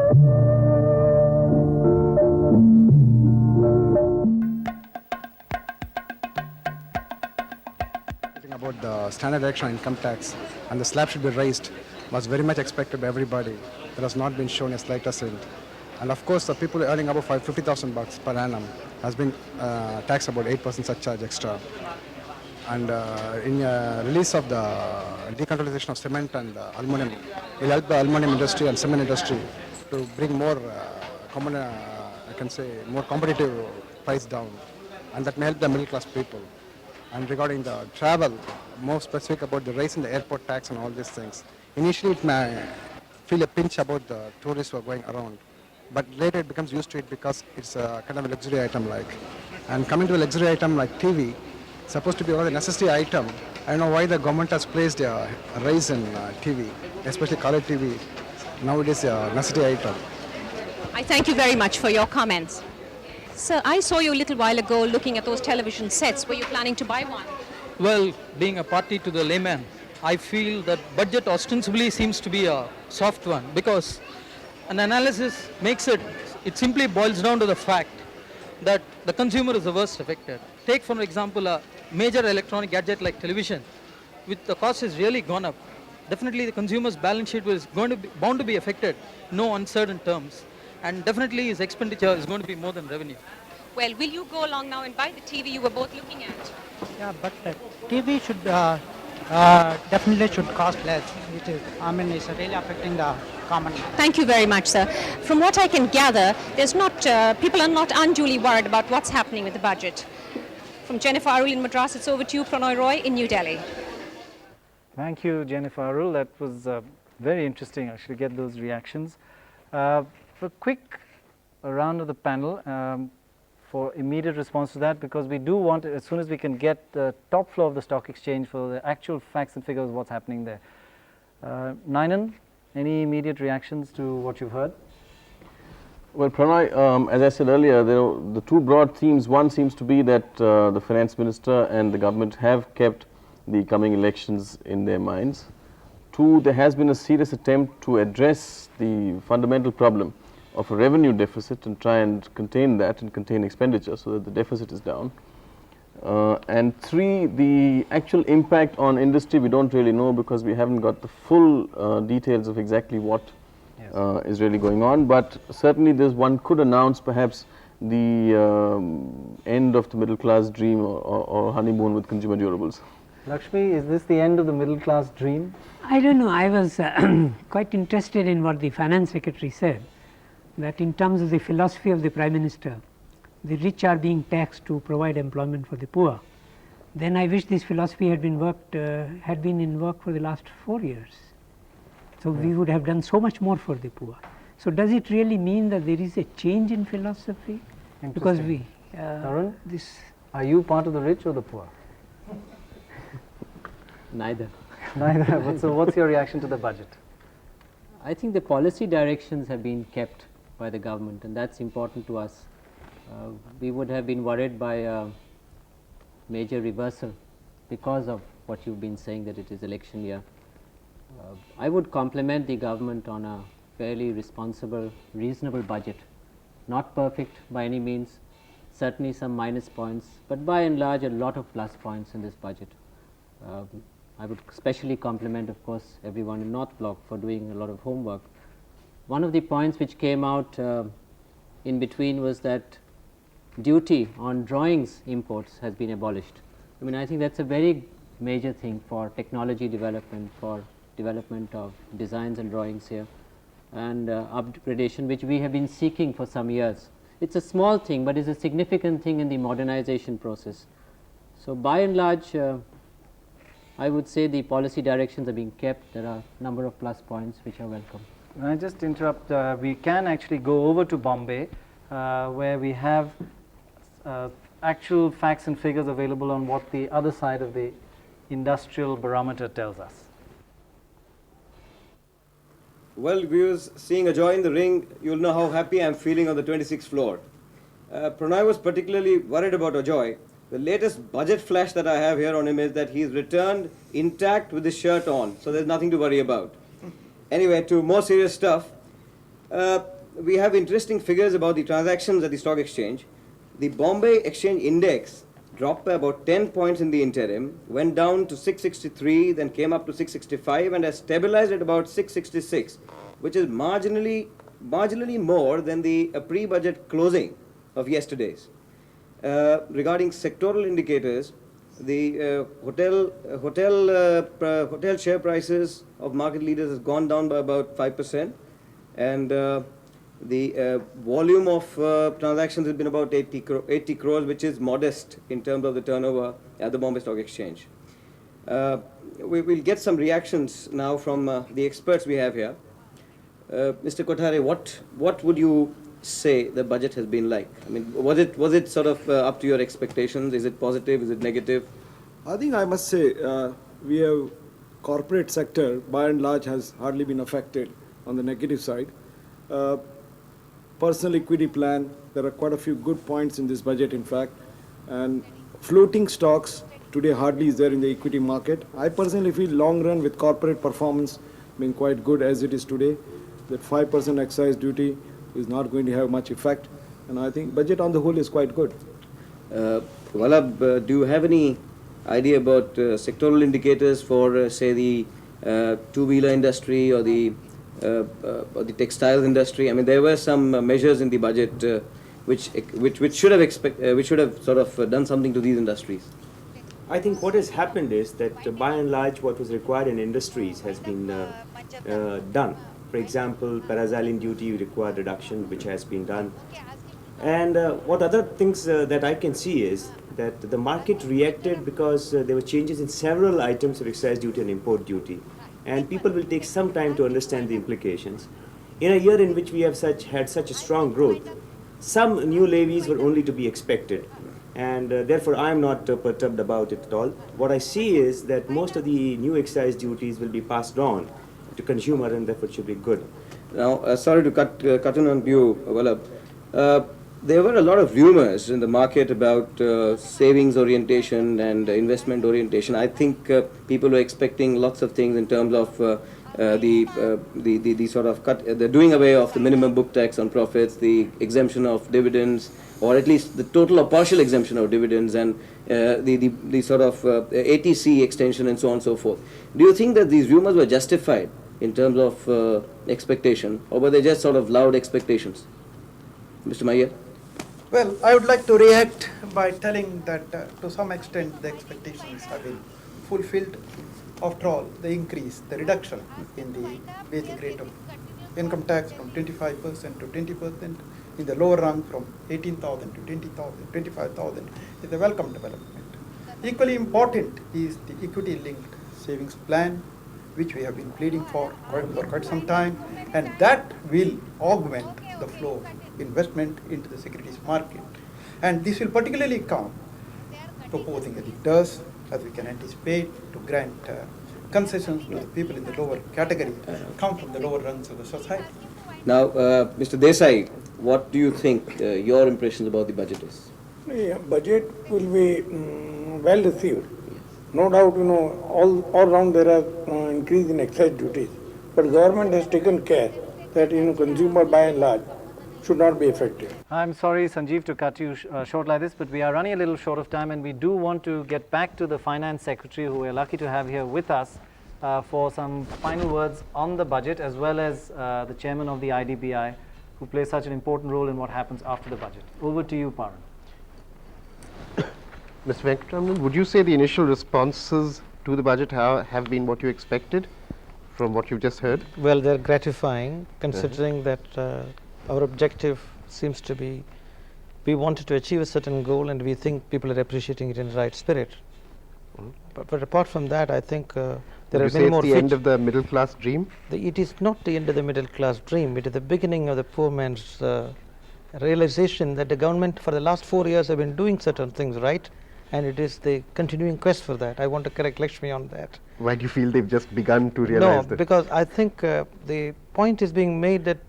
About the standard deduction on income tax and the slab should be raised was very much expected by everybody. That has not been shown a slightest hint. And of course, the people earning above $50,000 per annum has been taxed about 8% surcharge extra. And in release of the decontrolization of cement and aluminum, will help the aluminum industry and cement industry to bring more I can say more competitive price down, and that may help the middle class people. And regarding the travel, more specific about the rise in the airport tax and all these things. Initially, it may feel a pinch about the tourists who are going around, but later it becomes used to it because it's a kind of a luxury item like. And coming to a luxury item like TV, supposed to be one of the necessity item. I don't know why the government has placed a rise in TV, especially color TV. Nowadays, a necessity item. I thank you very much for your comments. Sir, I saw you a little while ago looking at those television sets. Were you planning to buy one? Well, being a party to the layman, I feel that budget ostensibly seems to be a soft one because an analysis makes it simply boils down to the fact that the consumer is the worst affected. Take for example a major electronic gadget like television, with the cost has really gone up. Definitely the consumer's balance sheet was bound to be affected, no uncertain terms. And definitely his expenditure is going to be more than revenue. Well, will you go along now and buy the TV you were both looking at? Yeah, but TV should definitely should cost less. It's really affecting the common man. Thank you very much, sir. From what I can gather, people are not unduly worried about what's happening with the budget. From Jennifer Arul in Madras, it's over to you, Prannoy Roy in New Delhi. Thank you, Jennifer Arul. That was very interesting, actually, get those reactions. For a quick round of the panel, for immediate response to that, because we do want, as soon as we can get the top floor of the stock exchange for the actual facts and figures of what's happening there. Nainan, any immediate reactions to what you've heard? Well, Prannoy, as I said earlier, the two broad themes, one seems to be that the finance minister and the government have kept the coming elections in their minds. Two, there has been a serious attempt to address the fundamental problem of a revenue deficit and try and contain that and contain expenditure so that the deficit is down. And three, the actual impact on industry we don't really know because we haven't got the full details of exactly what is really going on, but certainly one could announce perhaps the end of the middle class dream or honeymoon with consumer durables. Lakshmi, is this the end of the middle class dream? I don't know. I was quite interested in what the finance secretary said, that in terms of the philosophy of the Prime Minister, the rich are being taxed to provide employment for the poor. Then I wish this philosophy had been in work for the last 4 years. So we would have done so much more for the poor. So does it really mean that there is a change in philosophy? Because Tarun, are you part of the rich or the poor? Neither. Neither. So what's your reaction to the budget? I think the policy directions have been kept by the government, and that's important to us. We would have been worried by a major reversal because of what you've been saying, that it is election year. I would compliment the government on a fairly responsible, reasonable budget. Not perfect by any means, certainly some minus points, but by and large a lot of plus points in this budget. I would especially compliment, of course, everyone in North Block for doing a lot of homework. One of the points which came out in between was that duty on drawings imports has been abolished. I mean, I think that's a very major thing for technology development, for development of designs and drawings here, and upgradation, which we have been seeking for some years. It's a small thing, but it's a significant thing in the modernization process. So by and large, I would say the policy directions are being kept. There are a number of plus points which are welcome. Can I just interrupt? We can actually go over to Bombay, where we have actual facts and figures available on what the other side of the industrial barometer tells us. Well, viewers, seeing Ajoy in the ring, you'll know how happy I'm feeling on the 26th floor. Prannoy was particularly worried about Ajoy. The latest budget flash that I have here on him is that he's returned intact with his shirt on, so there's nothing to worry about. Anyway, to more serious stuff. we have interesting figures about the transactions at the stock exchange. The Bombay Exchange Index dropped by about 10 points in the interim, went down to 663, then came up to 665 and has stabilized at about 666, which is marginally more than the pre-budget closing of yesterday's. Regarding sectoral indicators, the hotel share prices of market leaders has gone down by about 5%, and the volume of transactions has been about 80 crores, which is modest in terms of the turnover at the Bombay Stock Exchange. We will get some reactions now from the experts we have here. Mr. Kothare, what would you say the budget has been like? I mean, was it sort of up to your expectations? Is it positive? Is it negative? I think I must say we have corporate sector by and large has hardly been affected on the negative side. Personal equity plan, there are quite a few good points in this budget in fact, and floating stocks today hardly is there in the equity market. I personally feel long run with corporate performance being quite good as it is today, that 5% excise duty is not going to have much effect, and I think budget on the whole is quite good. Vallabh, do you have any idea about sectoral indicators for say the two-wheeler industry or the textiles industry? I mean, there were some measures in the budget which should have sort of done something to these industries. I think what has happened is that by and large what was required in industries has been done. For example, paraxylene duty required reduction, which has been done. And what other things that I can see is that the market reacted because there were changes in several items of excise duty and import duty. And people will take some time to understand the implications. In a year in which we have had such a strong growth, some new levies were only to be expected. And therefore I am not perturbed about it at all. What I see is that most of the new excise duties will be passed on to consumer, and therefore it should be good. Now, sorry to cut in on you, Vallabh. There were a lot of rumors in the market about savings orientation and investment orientation. I think people were expecting lots of things in terms of the sort of the doing away of the minimum book tax on profits, the exemption of dividends, or at least the total or partial exemption of dividends, and the sort of ATC extension and so on and so forth. Do you think that these rumors were justified in terms of expectation, or were they just sort of loud expectations? Mr. Mayer? Well, I would like to react by telling that to some extent the expectations have been fulfilled. After all, the increase, the reduction in the basic rate of income tax from 25% to 20%, in the lower rung from 18,000 to 20,000, 25,000 is a welcome development. Equally important is the equity-linked savings plan, which we have been pleading for quite some time, and that will augment the flow of investment into the securities market. And this will particularly come, proposing as it does, as we can anticipate, to grant concessions to the people in the lower category, come from the lower rungs of the society. Now, Mr. Desai, what do you think your impressions about the budget is? The budget will be well received. No doubt, all around there are increase in excise duties, but government has taken care that consumer by and large should not be affected. I'm sorry, Sanjeev, to cut you short like this, but we are running a little short of time, and we do want to get back to the Finance Secretary, who we are lucky to have here with us for some final words on the budget, as well as the Chairman of the IDBI, who plays such an important role in what happens after the budget. Over to you, Paran. Mr. Venkatraman, would you say the initial responses to the budget have been what you expected from what you've just heard? Well, they're gratifying, considering that our objective seems to be, we wanted to achieve a certain goal, and we think people are appreciating it in the right spirit. But apart from that, I think there are many more. It's the end of the middle class dream? It is not the end of the middle class dream. It is the beginning of the poor man's realization that the government for the last 4 years have been doing certain things right, and it is the continuing quest for that. I want to correct Lakshmi on that. Why do you feel they've just begun to realize that? No, because I think the point is being made that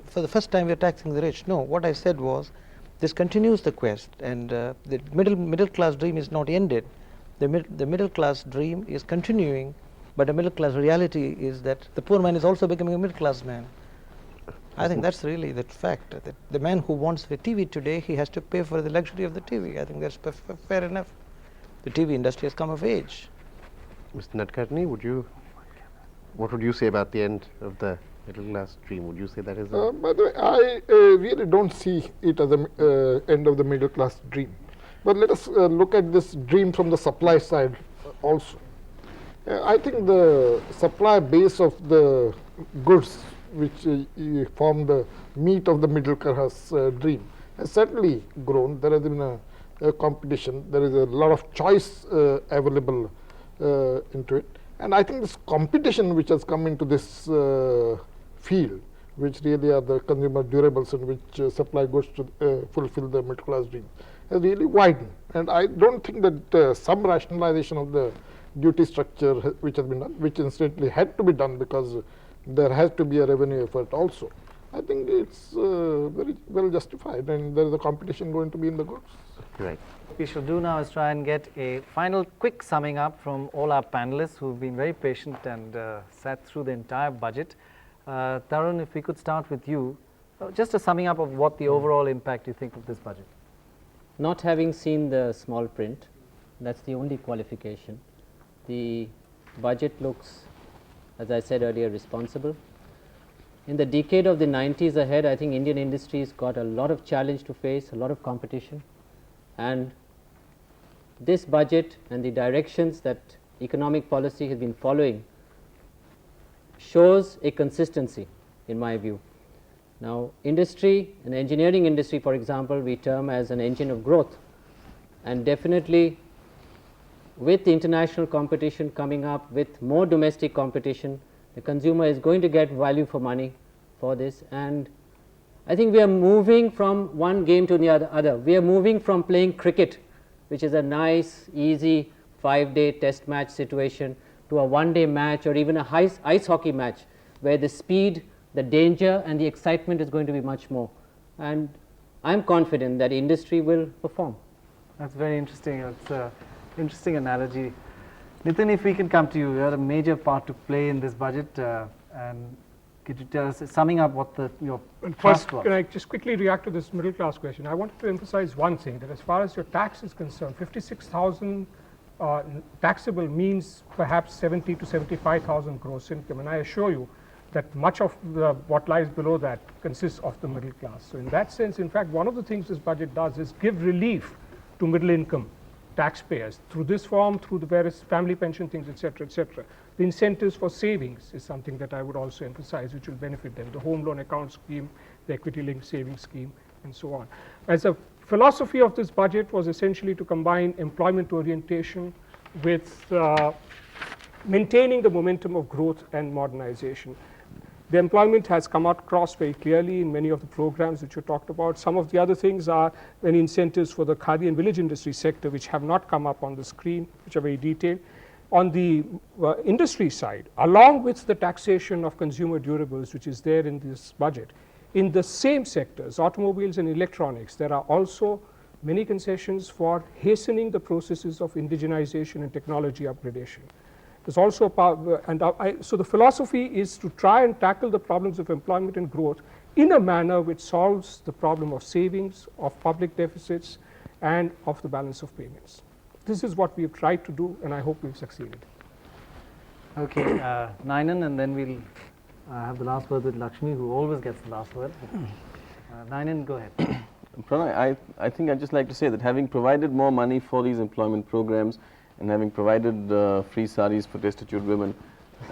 for the first time we are taxing the rich. No, what I said was this continues the quest, and the middle class dream is not ended. The middle class dream is continuing, but the middle class reality is that the poor man is also becoming a middle class man. I think that's really the fact. That the man who wants a TV today, he has to pay for the luxury of the TV. I think that's fair enough. The TV industry has come of age. Mr. Nadkarni, what would you say about the end of the middle class dream? Would you say that is By the way, I really don't see it as an end of the middle class dream. But let us look at this dream from the supply side also. I think the supply base of the goods which form the meat of the middle class dream has certainly grown. There has been a competition. There is a lot of choice available into it. And I think this competition which has come into this field, which really are the consumer durables and which supply goods to fulfill the middle class dream, has really widened. And I don't think that some rationalization of the duty structure which has been done, which incidentally had to be done because there has to be a revenue effort also. I think it's very well justified, and there is a competition going to be in the goods. Right. What we shall do now is try and get a final quick summing up from all our panelists who have been very patient and sat through the entire budget. Tarun, if we could start with you, just a summing up of what the overall impact you think of this budget. Not having seen the small print, that's the only qualification. The budget looks, as I said earlier, responsible. In the decade of the 90s ahead, I think Indian industries got a lot of challenge to face, a lot of competition, and this budget and the directions that economic policy has been following shows a consistency, in my view. Now, industry, an engineering industry, for example, we term as an engine of growth, and definitely with the international competition coming up, with more domestic competition, the consumer is going to get value for money for this. And I think we are moving from one game to the other. We are moving from playing cricket, which is a nice, easy 5-day test match situation, to a 1-day match or even a ice hockey match, where the speed, the danger and the excitement is going to be much more. And I'm confident that industry will perform. That's very interesting. It's an interesting analogy. Nitin, if we can come to you, you had a major part to play in this budget, and could you tell us, summing up what your First, was? can I just quickly react to this middle class question? I wanted to emphasize one thing, that as far as your tax is concerned, 56,000 taxable means perhaps 70 to 75,000 gross income, and I assure you that much of what lies below that consists of the middle class. So in that sense, in fact, one of the things this budget does is give relief to middle income taxpayers through this form, through the various family pension things, etc., etc. The incentives for savings is something that I would also emphasize, which will benefit them. The home loan account scheme, the equity linked savings scheme, and so on. As a philosophy of this budget was essentially to combine employment orientation with maintaining the momentum of growth and modernization. The employment has come across very clearly in many of the programs which you talked about. Some of the other things are many incentives for the khadi and village industry sector, which have not come up on the screen, which are very detailed. On the industry side, along with the taxation of consumer durables, which is there in this budget, in the same sectors, automobiles and electronics, there are also many concessions for hastening the processes of indigenization and technology upgradation. There's also so the philosophy is to try and tackle the problems of employment and growth in a manner which solves the problem of savings, of public deficits, and of the balance of payments. This is what we've tried to do, and I hope we've succeeded. Okay, Nainan, and then we'll have the last word with Lakshmi, who always gets the last word. Nainan, go ahead. Pranay, I think I'd just like to say that having provided more money for these employment programs and having provided free saris for destitute women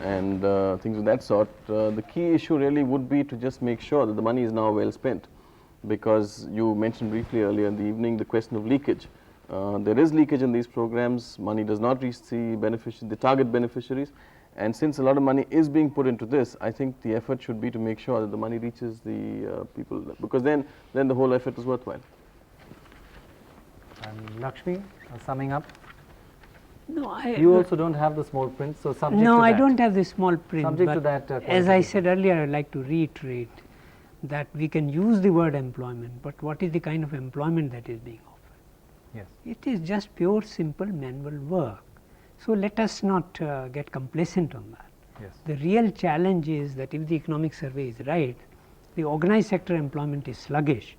and things of that sort, the key issue really would be to just make sure that the money is now well spent, because you mentioned briefly earlier in the evening the question of leakage. There is leakage in these programs. Money does not reach the target beneficiaries, and since a lot of money is being put into this, I think the effort should be to make sure that the money reaches the people, because then the whole effort is worthwhile. And Lakshmi, summing up. No, you also don't have the small print, so subject to that. No, I don't have the small print. Subject to that. As I said earlier, I would like to reiterate that we can use the word employment, but what is the kind of employment that is being offered? Yes. It is just pure, simple manual work. So let us not get complacent on that. Yes. The real challenge is that if the economic survey is right, the organized sector employment is sluggish,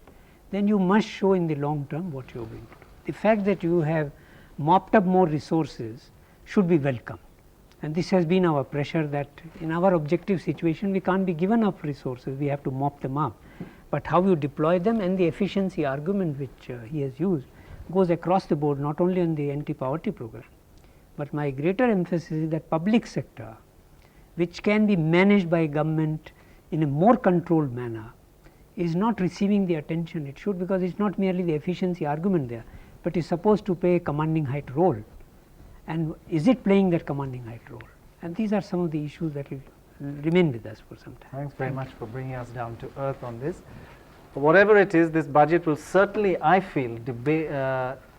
then you must show in the long term what you are going to do. The fact that you have mopped up more resources should be welcome, and this has been our pressure, that in our objective situation we can't be given up resources, we have to mop them up. But how you deploy them, and the efficiency argument which he has used goes across the board, not only on the anti-poverty program. But my greater emphasis is that public sector, which can be managed by government in a more controlled manner, is not receiving the attention it should, because it is not merely the efficiency argument there, but is supposed to play a commanding height role. And is it playing that commanding height role? And these are some of the issues that will remain with us for some time. Thanks very much for bringing us down to earth on this. But whatever it is, this budget will certainly, I feel,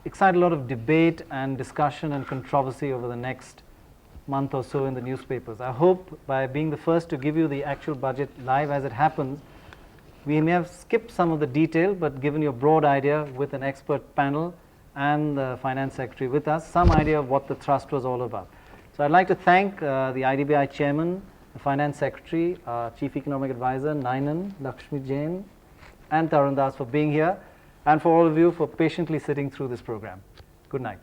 excite a lot of debate and discussion and controversy over the next month or so in the newspapers. I hope by being the first to give you the actual budget live as it happens, we may have skipped some of the detail, but given you a broad idea with an expert panel and the Finance Secretary with us, some idea of what the thrust was all about. So I'd like to thank the IDBI Chairman, the Finance Secretary, Chief Economic Advisor Nainan Lakshmi Jain, and Tarun Das for being here, and for all of you for patiently sitting through this program. Good night.